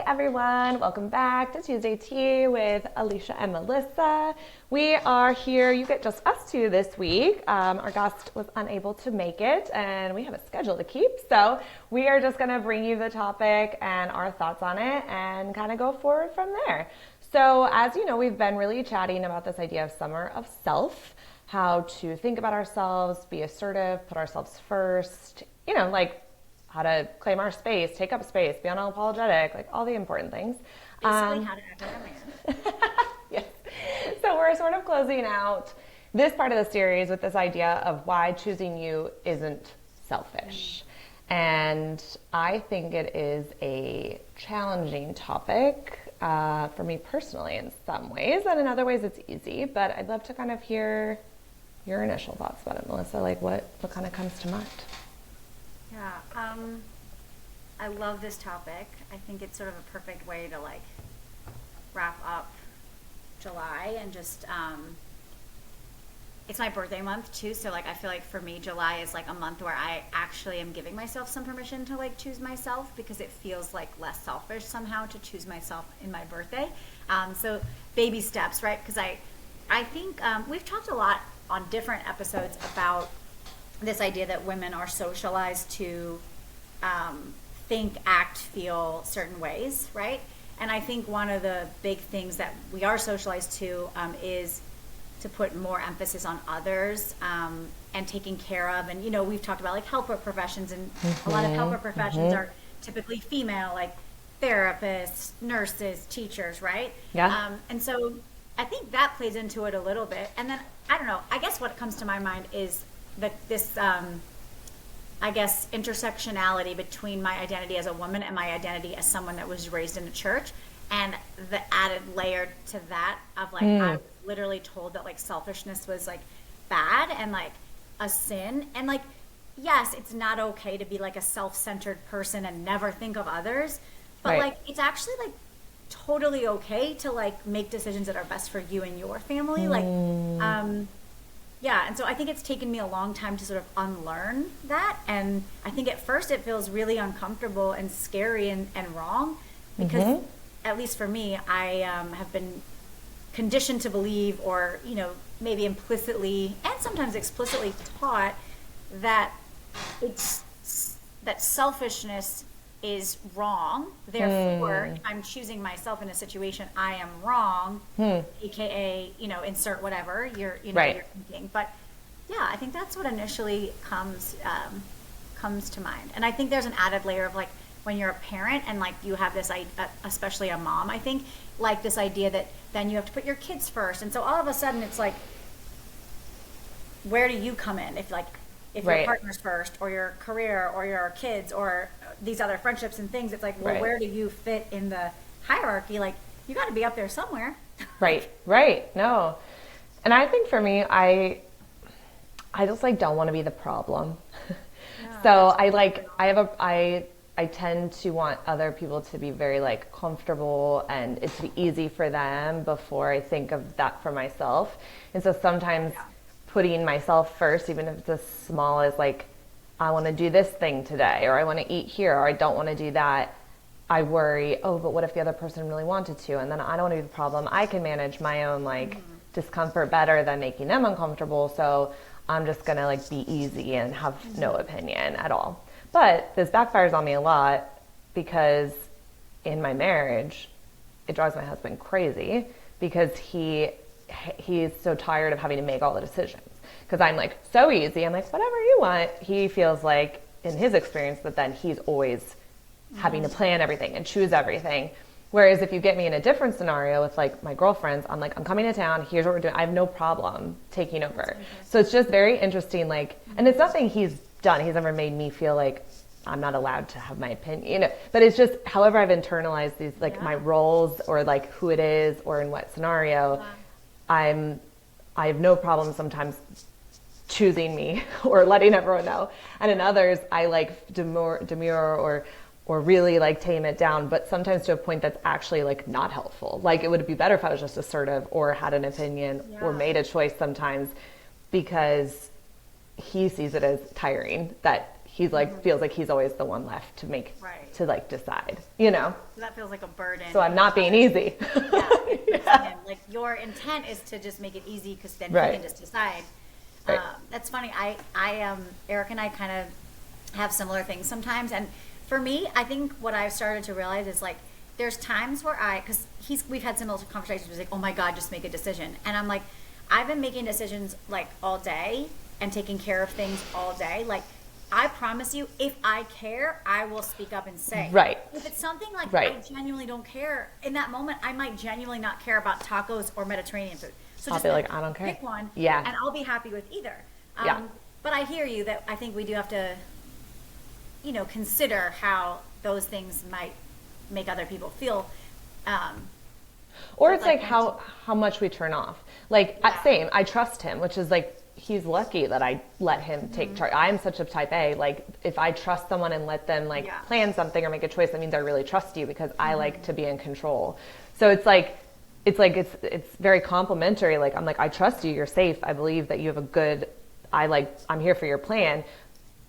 everyone, welcome back to Tuesday Tea with Alicia and Melissa. We are here, you get just us two this week. Our guest was unable to make it and we have a schedule to keep, so we are just going to bring you the topic and our thoughts on it and kind of go forward from there. So as you know, we've been really chatting about this idea of summer of self, how to think about ourselves, be assertive, put ourselves first, how to claim our space, take up space, be unapologetic, like all the important things. Basically, how to act like a man. Yes. So we're sort of closing out this part of the series with this idea of why choosing you isn't selfish. And I think it is a challenging topic for me personally in some ways, and in other ways it's easy. But I'd love to kind of hear your initial thoughts about it, Melissa. Like what kind of comes to mind? Yeah, I love this topic. I think it's sort of a perfect way to wrap up July and just, it's my birthday month too. So I feel like for me, July is a month where I actually am giving myself some permission to choose myself, because it feels less selfish somehow to choose myself in my birthday. So baby steps, right? Because I think we've talked a lot on different episodes about this idea that women are socialized to think, act, feel certain ways, right? And I think one of the big things that we are socialized to is to put more emphasis on others and taking care of. And, we've talked about helper professions, and a lot of helper professions are typically female, like therapists, nurses, teachers, right? Yeah. And so I think that plays into it a little bit. And then, I don't know, I guess what comes to my mind is this intersectionality between my identity as a woman and my identity as someone that was raised in a church, and the added layer to that of I was literally told that selfishness was bad and a sin, and yes, it's not okay to be a self-centered person and never think of others, but right. It's actually totally okay to make decisions that are best for you and your family. Yeah, and so I think it's taken me a long time to sort of unlearn that. And I think at first it feels really uncomfortable and scary and wrong, because at least for me, I have been conditioned to believe, or, maybe implicitly and sometimes explicitly taught that that selfishness is wrong. Therefore, if I'm choosing myself in a situation, I am wrong, aka, insert whatever you're thinking. But yeah, I think that's what initially comes to mind. And I think there's an added layer of when you're a parent and you have this, especially a mom, I think, this idea that then you have to put your kids first. And so all of a sudden it's where do you come in if your partner's first, or your career, or your kids, or these other friendships and things? It's where do you fit in the hierarchy? You got to be up there somewhere. Right. No. And I think for me, I just don't want to be the problem. Yeah, so I tend to want other people to be very comfortable and it to be easy for them before I think of that for myself. And so sometimes putting myself first, even if it's as small as I want to do this thing today, or I want to eat here, or I don't want to do that, I worry, but what if the other person really wanted to? And then I don't want to be the problem. I can manage my own discomfort better than making them uncomfortable. So I'm just going to be easy and have no opinion at all. But this backfires on me a lot, because in my marriage, it drives my husband crazy, because he's so tired of having to make all the decisions. Because I'm so easy. I'm whatever you want. He feels in his experience that then he's always having to plan everything and choose everything. Whereas if you get me in a different scenario with my girlfriends, I'm I'm coming to town, here's what we're doing. I have no problem taking over. So it's just very interesting. And it's nothing he's done. He's never made me feel I'm not allowed to have my opinion, but it's just however I've internalized these, my roles, or who it is, or in what scenario. I have no problem sometimes choosing me or letting everyone know. And in others, I demur or really tame it down, but sometimes to a point that's actually not helpful. It would be better if I was just assertive or had an opinion or made a choice sometimes, because he sees it as tiring that he's like, feels like he's always the one left to make, Right. to like decide, you know? So that feels like a burden. So I'm not being easy. Yeah. Like your intent is to just make it easy because then Right. he can just decide. Right. That's funny. Eric and I kind of have similar things sometimes. And for me, I think what I've started to realize is like, there's times where because we've had similar conversations. He's like, oh my God, just make a decision. And I'm like, I've been making decisions like all day and taking care of things all day. Like, I promise you, if I care, I will speak up and say. Right. If it's something like Right. I genuinely don't care, in that moment, I might genuinely not care about tacos or Mediterranean food. So I'll just be like, I don't care. pick one, Yeah. and I'll be happy with either. Yeah. But I hear you that I think we do have to, consider how those things might make other people feel. Or it's like how much we turn off. Like, same, I trust him, which is like, he's lucky that I let him take charge. I'm such a type A. Like, if I trust someone and let them like plan something or make a choice, that means I really trust you because I like to be in control. So it's very complimentary. Like, I'm like, I trust you. You're safe. I believe that you have I'm here for your plan.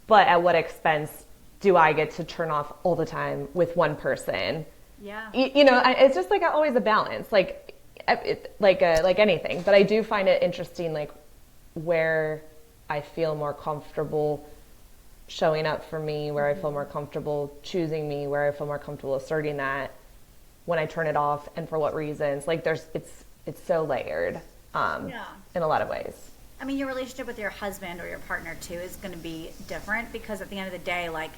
But at what expense do I get to turn off all the time with one person? Yeah. It's just like always a balance, like anything. But I do find it interesting, like where I feel more comfortable showing up for me, where I feel more comfortable choosing me, where I feel more comfortable asserting that, when I turn it off, and for what reasons. Like it's so layered in a lot of ways. I mean, your relationship with your husband or your partner too is going to be different because at the end of the day, like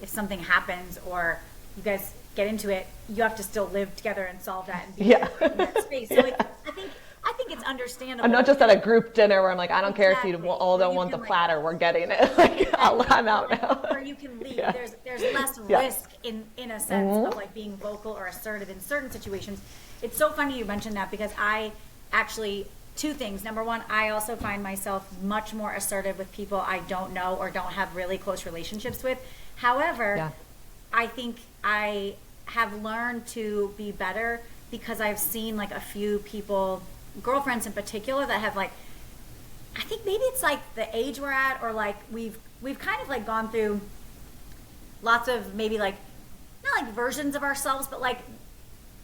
if something happens or you guys get into it, you have to still live together and solve that and be in that space. So like, I think it's understandable. I'm not just at a group dinner where I'm like, I don't care if you all don't want the platter, we're getting it. Like, I'm out now. Or you can leave. Yeah. There's less risk in a sense of like being vocal or assertive in certain situations. It's so funny you mentioned that because I actually, two things. Number one, I also find myself much more assertive with people I don't know or don't have really close relationships with. However, I think I have learned to be better because I've seen like a few people, girlfriends in particular, that have like, I think maybe it's like the age we're at, or like we've kind of like gone through lots of maybe like, not like versions of ourselves, but like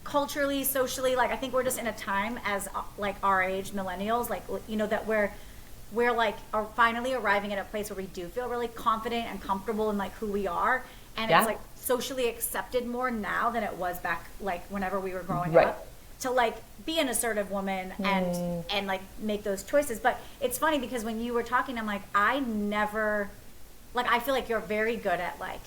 culturally, socially, like I think we're just in a time as like our age, millennials, like, that we're like are finally arriving at a place where we do feel really confident and comfortable in like who we are. And it's like socially accepted more now than it was back like whenever we were growing up to like be an assertive woman and like make those choices. But it's funny because when you were talking, I'm like, I never, like, I feel like you're very good at like,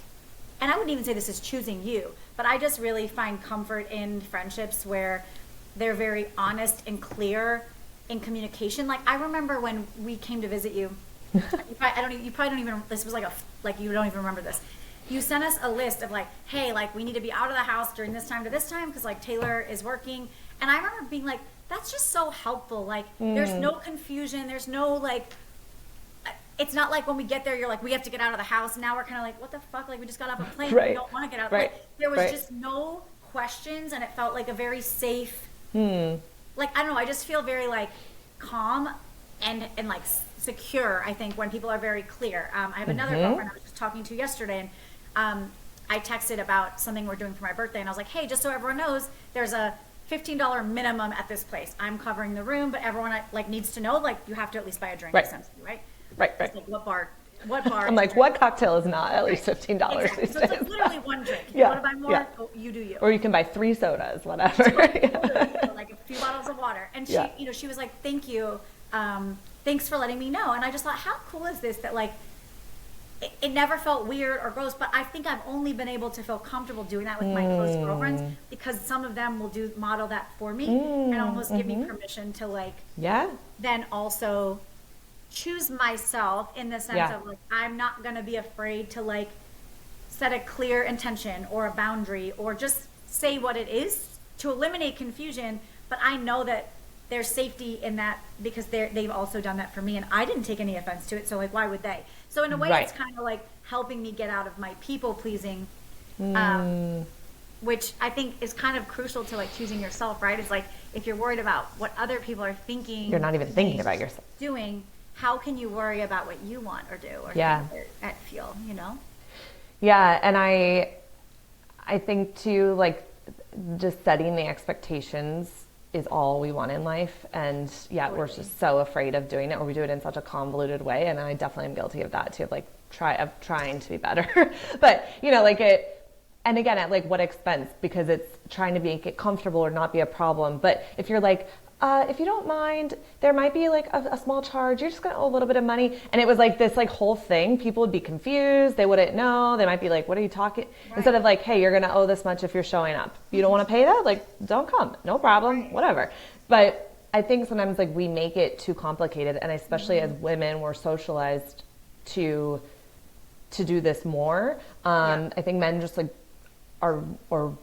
and I wouldn't even say this is choosing you, but I just really find comfort in friendships where they're very honest and clear in communication. Like I remember when we came to visit you, you probably don't even, this was like you don't even remember this. You sent us a list of like, hey, like we need to be out of the house during this time to this time because like Taylor is working. And I remember being like, that's just so helpful. Like there's no confusion. There's no like, it's not like when we get there, you're like, we have to get out of the house. Now we're kind of like, what the fuck? Like we just got off a plane. We don't want to get out. Like, there was just no questions and it felt like a very safe, like, I don't know. I just feel very like calm and like secure, I think, when people are very clear. I have another girlfriend I was just talking to yesterday, and I texted about something we're doing for my birthday, and I was like, hey, just so everyone knows, there's a $15 minimum at this place. I'm covering the room, but everyone like needs to know, like, you have to at least buy a drink, essentially, right? Right. It's like, what bar? I'm like, what cocktail is not at least $15 exactly. these So it's days? like literally one drink. If you want to buy more, you do you. Or you can buy 3 sodas, whatever. Like a few bottles of water. And she, she was like, thank you. Thanks for letting me know. And I just thought, how cool is this that like, it never felt weird or gross, but I think I've only been able to feel comfortable doing that with my close girlfriends because some of them will model that for me and almost give me permission to like, then also choose myself in the sense of like, I'm not going to be afraid to like set a clear intention or a boundary or just say what it is to eliminate confusion. But I know that there's safety in that because they've also done that for me and I didn't take any offense to it. So like, why would they? So in a way, it's kind of like helping me get out of my people pleasing, which I think is kind of crucial to like choosing yourself, right? It's like, if you're worried about what other people are thinking, you're not even thinking about yourself. Doing, how can you worry about what you want or do or Yeah. think or feel, you know? Yeah, and I think too, like, just setting the expectations is all we want in life. And yeah, we're Totally. just so afraid of doing it, or we do it in such a convoluted way. And I definitely am guilty of that too, of like trying to be better. But you know, like it, and again, at like what expense? Because it's trying to make it comfortable or not be a problem. But if you're like, if you don't mind, there might be like a small charge. You're just gonna owe a little bit of money, and it was like this like whole thing. People would be confused. They wouldn't know. They might be like, "What are you talking?" Right. Instead of like, "Hey, you're gonna owe this much if you're showing up. You don't want to pay that? Like, don't come. No problem. Right. Whatever." But I think sometimes like we make it too complicated, and especially as women, we're socialized to do this more. Yeah. I think men just like are or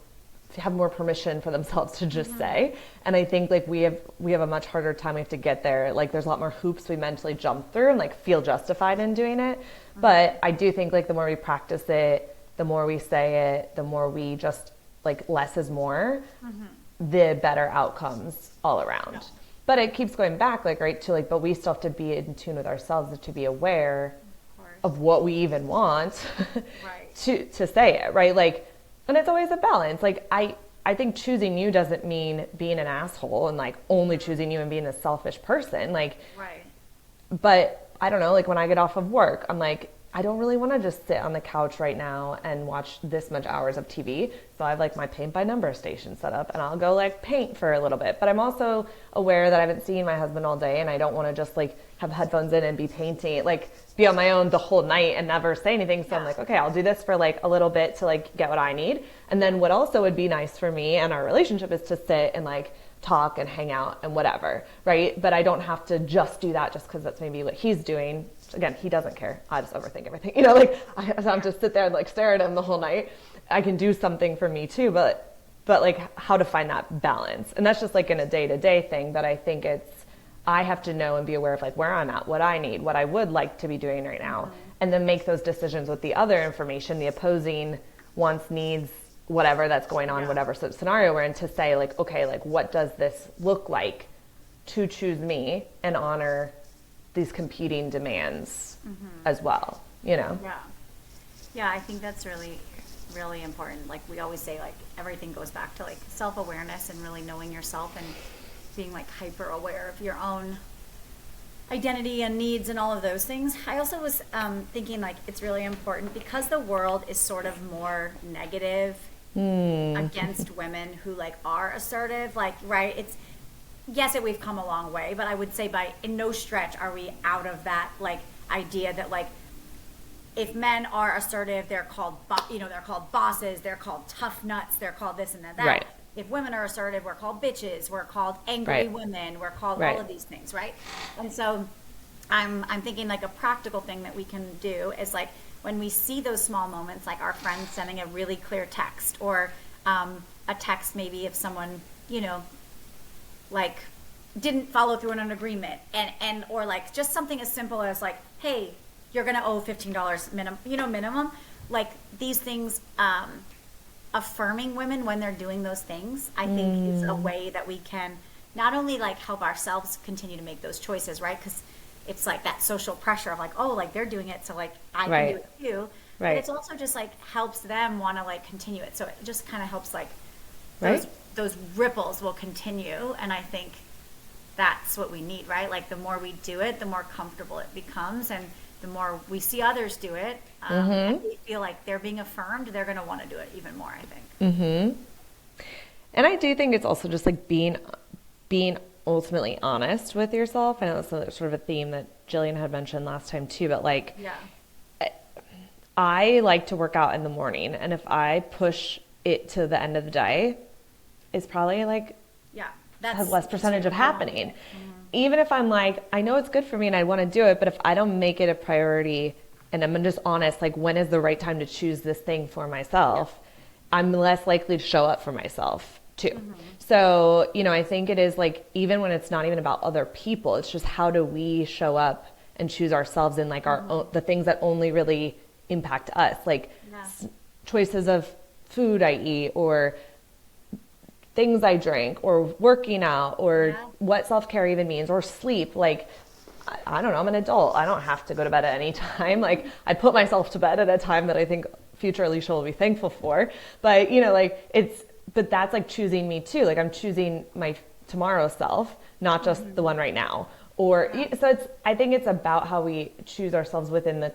have more permission for themselves to just say. And I think like we have a much harder time. We have to get there. Like there's a lot more hoops we mentally jump through and like feel justified in doing it. But I do think like the more we practice it, the more we say it, the more we just like less is more, the better outcomes all around. Yeah. But it keeps going back like right to like, but we still have to be in tune with ourselves to be aware Of course. of what we even want Right. to say it, right? Like, and it's always a balance. Like I think choosing you doesn't mean being an asshole and like only choosing you and being a selfish person. Like, Right. but I don't know, like when I get off of work, I'm like, I don't really want to just sit on the couch right now and watch this much hours of TV. So I have like my paint by number station set up and I'll go like paint for a little bit. But I'm also aware that I haven't seen my husband all day and I don't want to just like have headphones in and be painting, like be on my own the whole night and never say anything. So I'm like, okay, I'll do this for like a little bit to like get what I need. And then what also would be nice for me and our relationship is to sit and like talk and hang out and whatever, right? But I don't have to just do that just because that's maybe what he's doing. Again, he doesn't care. I just overthink everything. You know, like I have to sit there and like stare at him the whole night. I can do something for me too, but like how to find that balance. And that's just like in a day-to-day thing that I think I have to know and be aware of like where I'm at, what I need, what I would like to be doing right now, and then make those decisions with the other information, the opposing wants, needs, whatever that's going on, whatever scenario we're in, to say like, okay, like what does this look like to choose me and honor these competing demands as well, you know? Yeah. Yeah, I think that's really, really important. Like we always say, like everything goes back to like self-awareness and really knowing yourself and being like hyper aware of your own identity and needs and all of those things. I also was thinking like it's really important because the world is sort of more negative against women who like are assertive, like, right? It's, yes, we've come a long way, but I would say by in no stretch are we out of that like idea that like if men are assertive, they're called they're called bosses, they're called tough nuts, they're called this and that. Right. If women are assertive, we're called bitches, we're called angry Right. women, we're called Right. all of these things, right? And so I'm thinking like a practical thing that we can do is like when we see those small moments, like our friends sending a really clear text or a text maybe if someone, like didn't follow through on an agreement and or like just something as simple as like, hey, you're gonna owe $15 minimum, like these things, affirming women when they're doing those things, I think is a way that we can not only like help ourselves continue to make those choices, right? Because it's like that social pressure of like, oh, like they're doing it, so like I can do it too. But it's also just like helps them want to like continue it. So it just kind of helps like those ripples will continue. And I think that's what we need, right? Like the more we do it, the more comfortable it becomes. And the more we see others do it, and we feel like they're being affirmed, they're going to want to do it even more, I think. And I do think it's also just like being ultimately honest with yourself. I know that's sort of a theme that Jillian had mentioned last time too, but like, I like to work out in the morning, and if I push it to the end of the day, it's probably like has less percentage of happening. Even if I'm like, I know it's good for me and I want to do it, but if I don't make it a priority and I'm just honest, like when is the right time to choose this thing for myself, I'm less likely to show up for myself too. So, I think it is like, even when it's not even about other people, it's just how do we show up and choose ourselves in like our own, the things that only really impact us, like choices of food I eat or things I drink or working out or what self-care even means or sleep. Like I don't know, I'm an adult. I don't have to go to bed at any time. Like, I put myself to bed at a time that I think future Alisha will be thankful for. But, but that's like choosing me too. Like, I'm choosing my tomorrow self, not just the one right now. I think it's about how we choose ourselves within the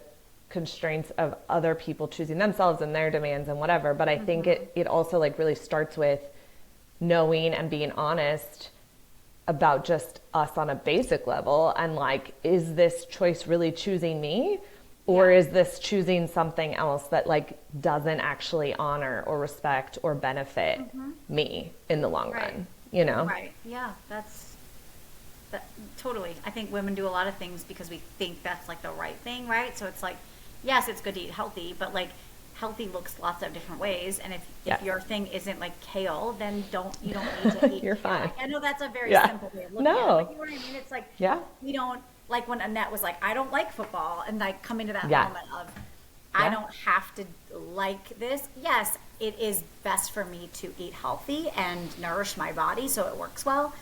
constraints of other people choosing themselves and their demands and whatever. But I think it also like really starts with knowing and being honest about just us on a basic level, and like, is this choice really choosing me, or is this choosing something else that like doesn't actually honor or respect or benefit me in the long run, Right. Yeah, totally. I think women do a lot of things because we think that's like the right thing, right? So it's like, yes, it's good to eat healthy, but like, healthy looks lots of different ways, and if your thing isn't like kale, then you don't need to eat. You're fine. I know that's a very simple way of looking at it, but you know what I mean? It's like, we don't, like when Annette was like, I don't like football, and like coming to that moment of, I don't have to like this. Yes, it is best for me to eat healthy and nourish my body so it works well,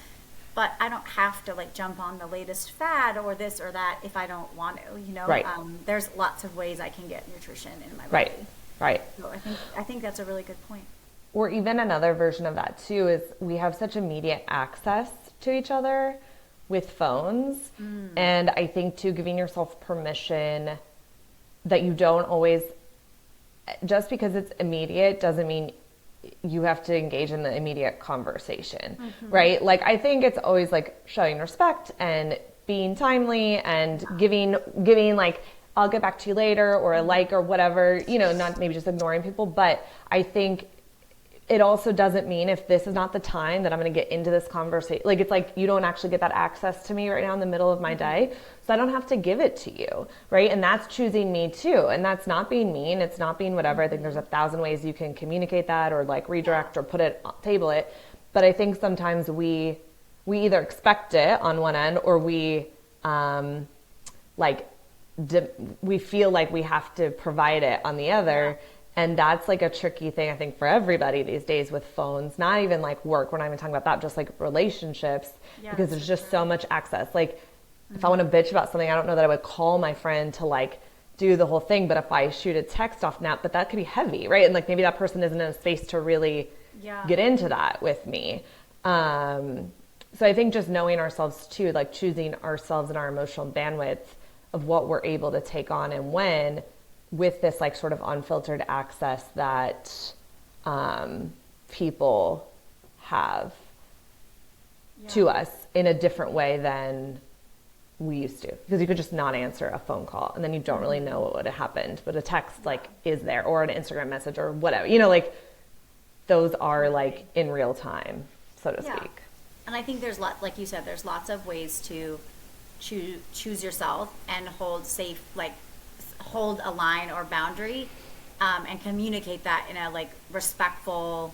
but I don't have to like jump on the latest fad or this or that if I don't want to, Right. There's lots of ways I can get nutrition in my body. Right. So I think that's a really good point. Or even another version of that too is we have such immediate access to each other with phones. And I think too, giving yourself permission that you don't always, just because it's immediate doesn't mean you have to engage in the immediate conversation, right? Like, I think it's always like showing respect and being timely and giving like, I'll get back to you later, or a like, or whatever, not maybe just ignoring people. But I think it also doesn't mean if this is not the time that I'm going to get into this conversation. Like, it's like, you don't actually get that access to me right now in the middle of my day. So I don't have to give it to you. Right. And that's choosing me too. And that's not being mean. It's not being whatever. I think there's 1,000 ways you can communicate that, or like redirect, or table it. But I think sometimes we either expect it on one end, or we we feel like we have to provide it on the other. And that's like a tricky thing, I think, for everybody these days with phones. Not even like work, we're not even talking about that, just like relationships, because there's just so much access. Like, if I want to bitch about something, I don't know that I would call my friend to like do the whole thing, but if I shoot a text off now, but that could be heavy, right? And like, maybe that person isn't in a space to really get into that with me. So I think just knowing ourselves too, like choosing ourselves and our emotional bandwidth of what we're able to take on and when, with this like sort of unfiltered access that people have to us in a different way than we used to. Because you could just not answer a phone call and then you don't really know what would have happened, but a text like is there, or an Instagram message or whatever, like those are like in real time, so to speak. And I think there's like you said, there's lots of ways to choose yourself and hold a line or boundary, and communicate that in a like respectful,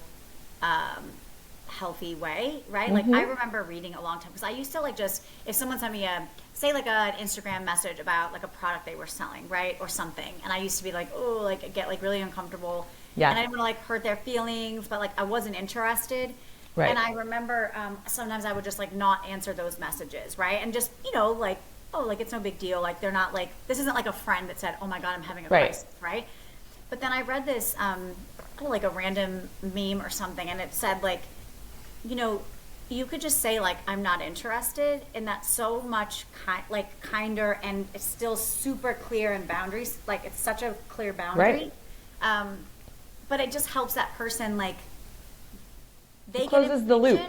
healthy way, right? Like, I remember reading a long time, because I used to like, just if someone sent me an Instagram message about like a product they were selling, right, or something, and I used to be like, oh, like get like really uncomfortable, and I didn't want to like hurt their feelings, but like I wasn't interested. Right. And I remember sometimes I would just like not answer those messages, right? And just, like, oh, like it's no big deal. Like, they're not like, this isn't like a friend that said, oh my God, I'm having a crisis, right? But then I read this, like a random meme or something, and it said like, you could just say like, I'm not interested, and that's so much kinder, and it's still super clear in boundaries. Like, it's such a clear boundary. Right. But it just helps that person like, they closes the loop.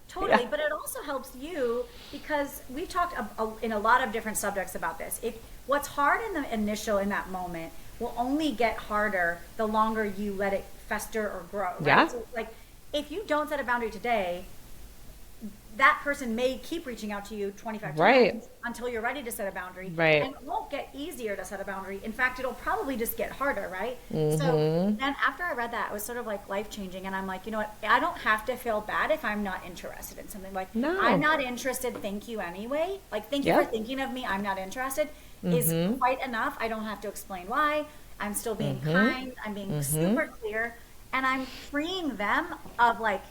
Totally, but it also helps you, because we've talked in a lot of different subjects about this. If what's hard in that moment will only get harder the longer you let it fester or grow. Right? Yeah. So like, if you don't set a boundary today, that person may keep reaching out to you 25 times until you're ready to set a boundary. Right. And it won't get easier to set a boundary. In fact, it'll probably just get harder, right? So then after I read that, it was sort of like life-changing. And I'm like, you know what? I don't have to feel bad if I'm not interested in something. Like, I'm not interested, thank you anyway. Like, thank you for thinking of me, I'm not interested, is quite enough. I don't have to explain why. I'm still being kind. I'm being super clear. And I'm freeing them of like,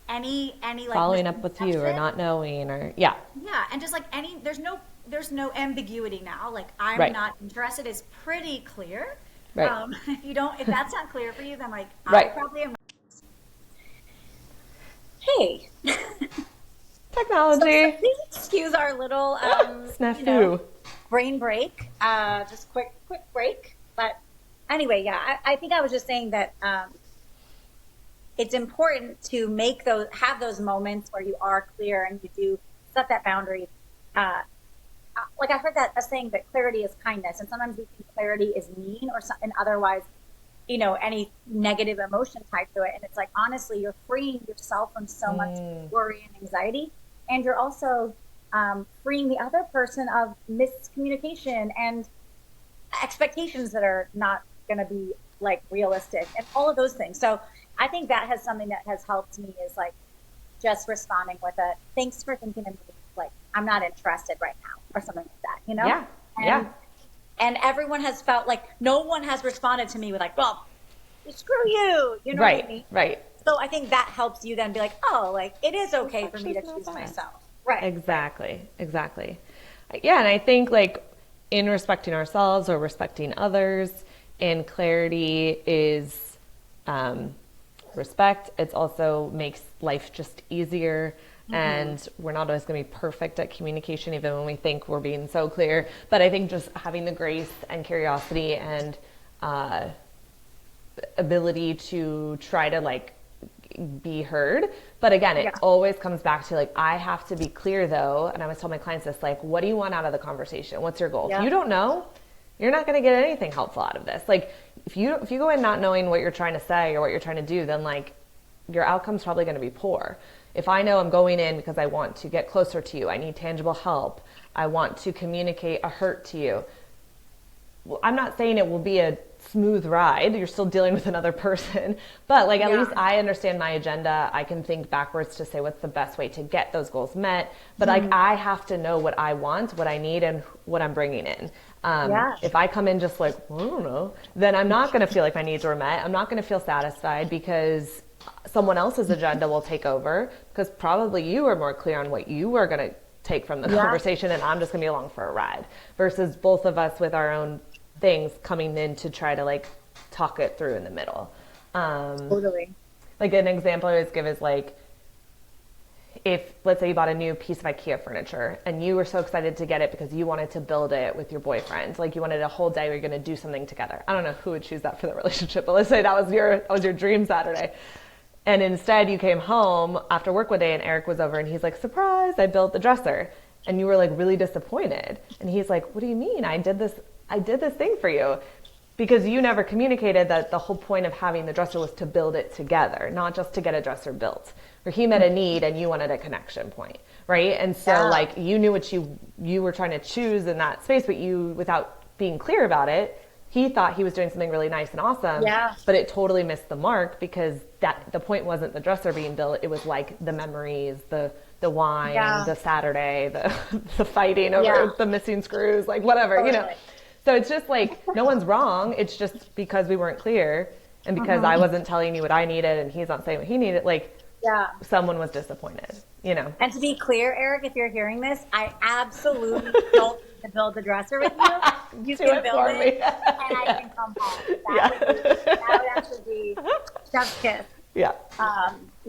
any like following up with you or not knowing, or yeah, and just like there's no there's no ambiguity now. Like, I'm Right. not interested is pretty clear. Right. If that's not clear for you, then like, I Right. probably am. Hey, so Technology. please excuse our little, Snafu. brain break. Just quick break. But anyway, yeah, I think I was just saying that it's important to have those moments where you are clear and you do set that boundary. Like I heard that a saying that clarity is kindness, and sometimes we think clarity is mean or something. Otherwise, any negative emotion tied to it. And it's like, honestly, you're freeing yourself from so much worry and anxiety. And you're also freeing the other person of miscommunication and expectations that are not going to be like realistic and all of those things. So I think that has something that has helped me is like just responding with a thanks for thinking of me. Like, I'm not interested right now or something like that, Yeah. Yeah. And everyone has felt like no one has responded to me with like, well, screw you. You know Right. what I mean? Right. So I think that helps you then be like, oh, like it is okay for me to choose myself. Right. Exactly. Exactly. Yeah. And I think like in respecting ourselves or respecting others, and clarity is respect. It's also makes life just easier. And we're not always going to be perfect at communication, even when we think we're being so clear. But I think just having the grace and curiosity and ability to try to like be heard. But again, it always comes back to like, I have to be clear though. And I always tell my clients this, like, what do you want out of the conversation? What's your goal? If you don't know, you're not going to get anything helpful out of this. Like if you go in not knowing what you're trying to say or what you're trying to do, then like your outcome's probably going to be poor. If I know I'm going in because I want to get closer to you, I need tangible help, I want to communicate a hurt to you. Well, I'm not saying it will be a smooth ride. You're still dealing with another person, but like at least I understand my agenda. I can think backwards to say what's the best way to get those goals met. But like I have to know what I want, what I need, and what I'm bringing in. If I come in just like, well, I don't know, then I'm not going to feel like my needs were met. I'm not going to feel satisfied because someone else's agenda will take over, because probably you are more clear on what you are going to take from the conversation, and I'm just going to be along for a ride, versus both of us with our own things coming in to try to like talk it through in the middle. Totally. Like an example I always give is like, if let's say you bought a new piece of IKEA furniture and you were so excited to get it because you wanted to build it with your boyfriend, like you wanted a whole day where you're going to do something together. I don't know who would choose that for the relationship, but let's say that was your dream Saturday. And instead you came home after work one day and Eric was over and he's like, surprise, I built the dresser. And you were like really disappointed. And he's like, what do you mean? I did this thing for you. Because you never communicated that the whole point of having the dresser was to build it together, not just to get a dresser built. Where he met a need and you wanted a connection point, right? And so like you knew what you were trying to choose in that space, but you, without being clear about it, he thought he was doing something really nice and awesome, but it totally missed the mark, because the point wasn't the dresser being built. It was like the memories, the wine, the Saturday, the fighting over the missing screws, like whatever, you know. So it's just like, no one's wrong. It's just because we weren't clear, and because I wasn't telling you what I needed and he's not saying what he needed, like someone was disappointed, you know. And to be clear, Eric, if you're hearing this, I absolutely don't need to build the dresser with you. You can build it and I can come home. That would actually be chef's kiss. Yeah.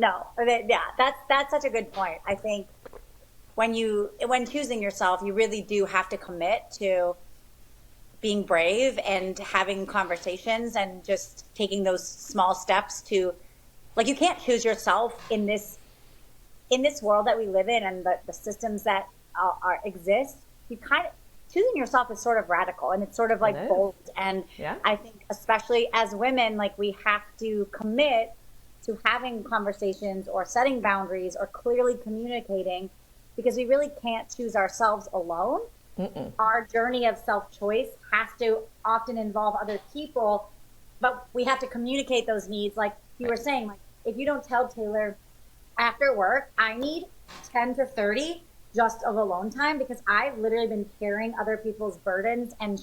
That's such a good point. I think when choosing yourself, you really do have to commit to being brave and having conversations and just taking those small steps to, like, you can't choose yourself in this world that we live in and the systems that exist. You kind of, choosing yourself is sort of radical, and it's sort of like bold. And I think especially as women, like, we have to commit to having conversations or setting boundaries or clearly communicating, because we really can't choose ourselves alone. Our journey of self-choice has to often involve other people, but we have to communicate those needs. Like you were saying, like, if you don't tell Taylor after work, I need 10 to 30 just of alone time, because I've literally been carrying other people's burdens and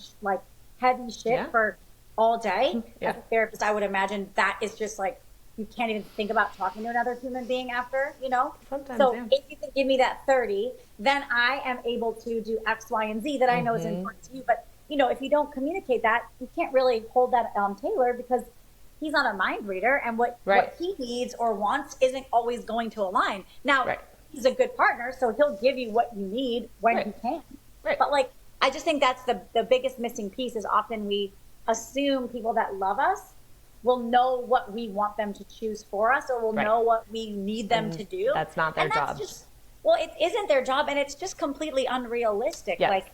heavy shit for all day. As a therapist, I would imagine that is just like, you can't even think about talking to another human being after, you know? Sometimes, So yeah. if you can give me that 30, then I am able to do X, Y, and Z that I know is important to you. But, you know, if you don't communicate that, you can't really hold that Taylor, because he's not a mind reader, and what Right. he needs or wants isn't always going to align. Now, Right. he's a good partner, so he'll give you what you need when Right. he can. Right. But like, I just think that's the biggest missing piece, is often we assume people that love us will know what we want them to choose for us, or will Right. know what we need them And to do. that's not their And that's job. just, well, it isn't their job, and it's just completely unrealistic. Yes. Like,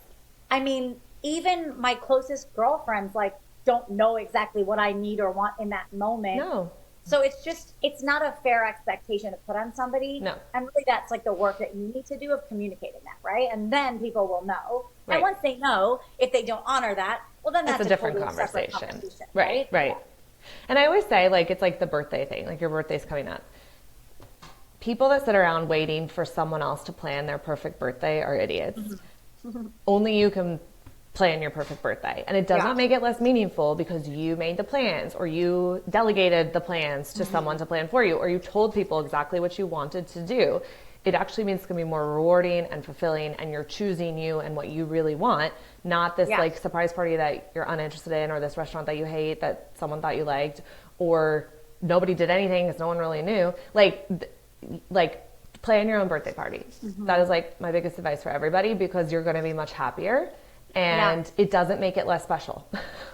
I mean, even my closest girlfriends, like, don't know exactly what I need or want in that moment. No. So it's just, it's not a fair expectation to put on somebody. No. And really that's like the work that you need to do of communicating that, right? And then people will know. Right. And once they know, if they don't honor that, well, then that's It's a different totally separate conversation. right? Right. Yeah. And I always say, like, it's like the birthday thing, like your birthday's coming up. People that sit around waiting for someone else to plan their perfect birthday are idiots. Only you can plan your perfect birthday. And it does not make it less meaningful because you made the plans, or you delegated the plans to someone to plan for you, or you told people exactly what you wanted to do. It actually means it's going to be more rewarding and fulfilling, and you're choosing you and what you really want, not this like surprise party that you're uninterested in, or this restaurant that you hate that someone thought you liked, or nobody did anything because no one really knew. Like plan your own birthday party. That is like my biggest advice for everybody, because you're going to be much happier. And it doesn't make it less special.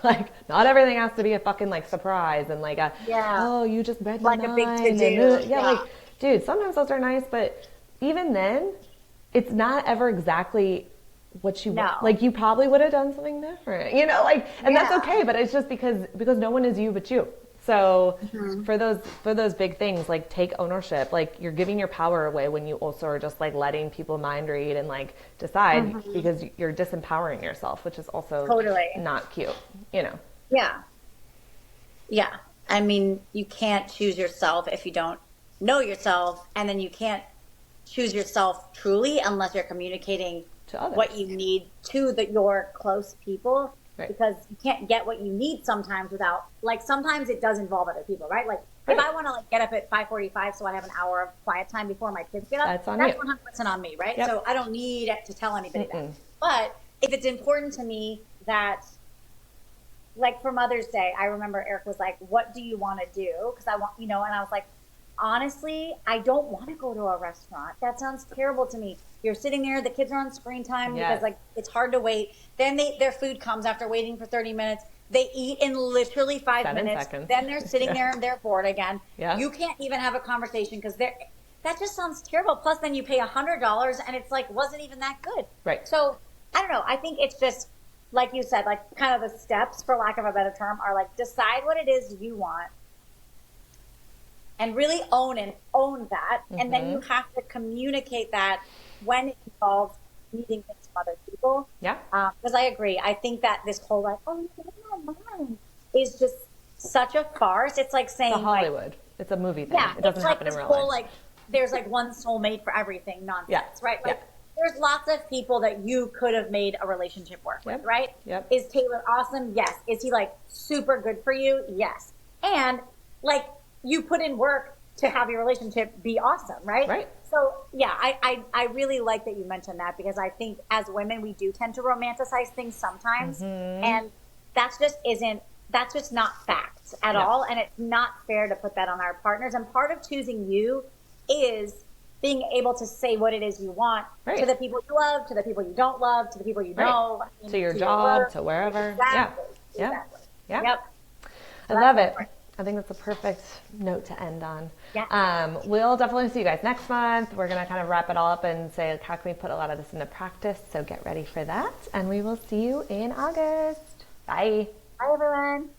Like, not everything has to be a fucking like surprise and like oh, you just read my like mind. a big to-do. Like, dude, sometimes those are nice, but even then, it's not ever exactly what you want. Like, you probably would have done something different, you know, like, and that's okay, but it's just because no one is you but you. So for those big things, like, take ownership. Like, you're giving your power away when you also are just like letting people mind read and like decide, because you're disempowering yourself, which is also not cute, you know? Yeah. I mean, you can't choose yourself if you don't know yourself, and then you can't choose yourself truly unless you're communicating to others what you need to your close people. Right. Because you can't get what you need sometimes without, like, sometimes it does involve other people, right? Like, if I want to like get up at 5:45 so I have an hour of quiet time before my kids get up, that's 100% on me, right? So I don't need to tell anybody that. But if it's important to me that, like, for Mother's Day, I remember Eric was like, what do you want to do? Because I want, you know, and I was like, honestly, I don't want to go to a restaurant. That sounds terrible to me. You're sitting there, the kids are on screen time because like it's hard to wait. Then their food comes after waiting for 30 minutes. They eat in literally 5 minutes. Seconds. Then they're sitting there and they're bored again. Yeah. You can't even have a conversation because that just sounds terrible. Plus then you pay $100 and it's like, wasn't even that good. Right. So I don't know. I think it's just, like you said, like kind of the steps, for lack of a better term, are like, decide what it is you want. And really own that. And then you have to communicate that when it involves needing things from other people. Yeah. Because I agree. I think that this whole like, oh, you read my mind is just such a farce. It's like saying, it's a Hollywood. Like, it's a movie thing. Yeah, it doesn't happen like in real whole, life. like, there's like one soulmate for everything nonsense, right? Like, there's lots of people that you could have made a relationship work with, right? Yep. Is Taylor awesome? Yes. Is he like super good for you? Yes. And like, you put in work to have your relationship be awesome, right? Right. So yeah, I really like that you mentioned that, because I think as women we do tend to romanticize things sometimes, and that's just not fact at all, and it's not fair to put that on our partners. And part of choosing you is being able to say what it is you want to the people you love, to the people you don't love, to the people you know, to your job, to wherever. Exactly. Yeah. Yep. I love it. I think that's a perfect note to end on. Yeah. We'll definitely see you guys next month. We're going to kind of wrap it all up and say, how can we put a lot of this into practice? So get ready for that. And we will see you in August. Bye. Bye, everyone.